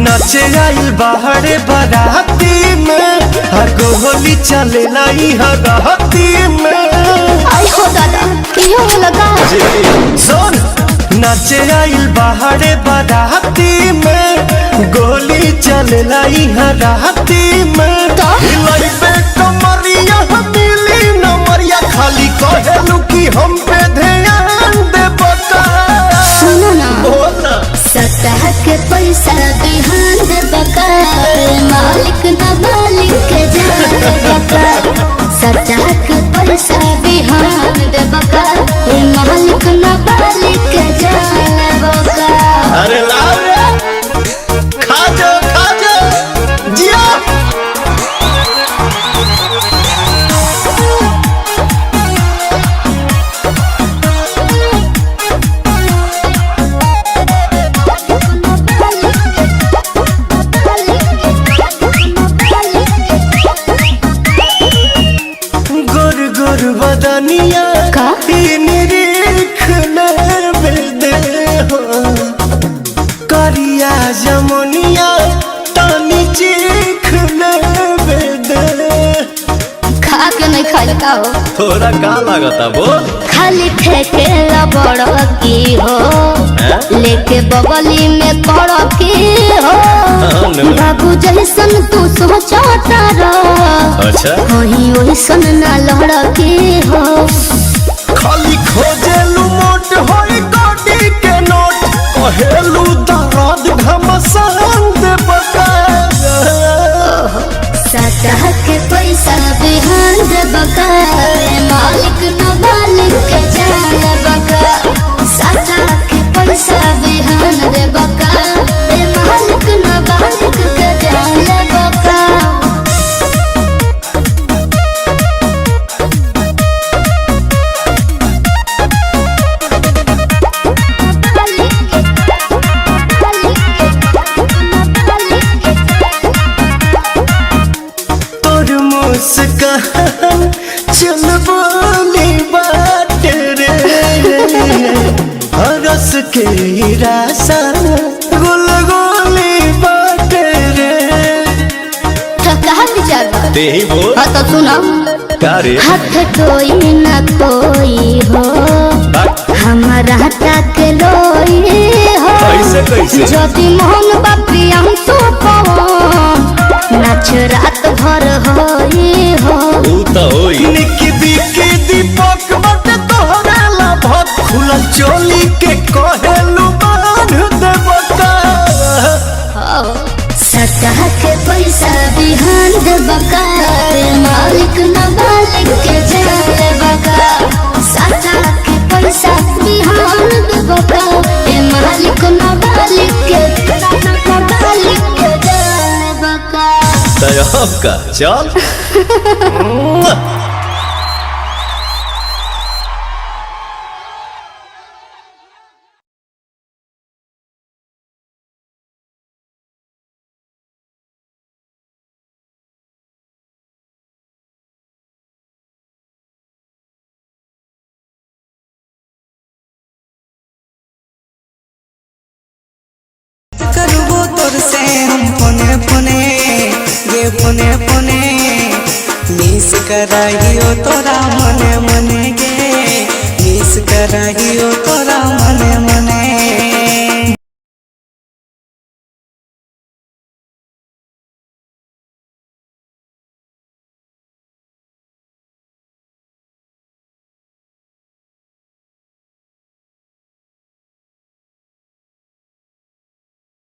नचे आइल बाहरे बाराती में गोली चले लाई हराती में। आई हो दादा क्यों लगा सुन नचे आइल बाहरे बाराती में गोली चले लाई हराती में। हिलाइबे कमरिया मिली नमरिया खाली कहेलू कि हम पे ध्यान दे बता। सुनो ना बोल ना सतह के पैसा बिहान दे बका मालिक ना मालिक के जान बका। सतह के पैसा बिहान दे बका मालिक ना मालिक के जान बका। अरे लाओ रे खा जा जिया। बदनिया का करिया जमुनिया तानी चीख खा के नहीं खाई का हो थोड़ा का लागता बोल। खाली फेंके बड़ की हो लेके बगली में कड़ की हो बाबू जैसन तू सोचता रह। अच्छा वही वैसन ना लड़ की हो खाली खोजेलू मोट होई गोडी के नोट कहेलू दर्द घमसान दे बका। सतह के पैसा बिहान दे बका मालिक न मालिक के जान बका। सतह के पैसा बिहान दे बका मालिक न मालिक के जान बका। मुस्कान चल बोली बात रे हरस के रासा गुल गोली बात रे। कहाँ विचार बा दे ही बोल हाँ तो सुना कारे हाथ कोई ना कोई हो हमारा तक लोई हो। कैसे जदि मोहन बापी हम तो नाच रात भर होई हो निकी बिकी दीपक बट तोहरा लाभत खुलल चोली के कहेलू बांध दे बका। सतह के पैसा बिहान दे बका मालिक न मालिक के जान बका। सतह के पैसा बिहान दे बका मालिक न मालिक के जान बका। का चल करबो तोर से हम पुने पुने गे पुने पुने मिस कराइयो तोरा मने मने गे मिस कराइयो तोरा मने मने।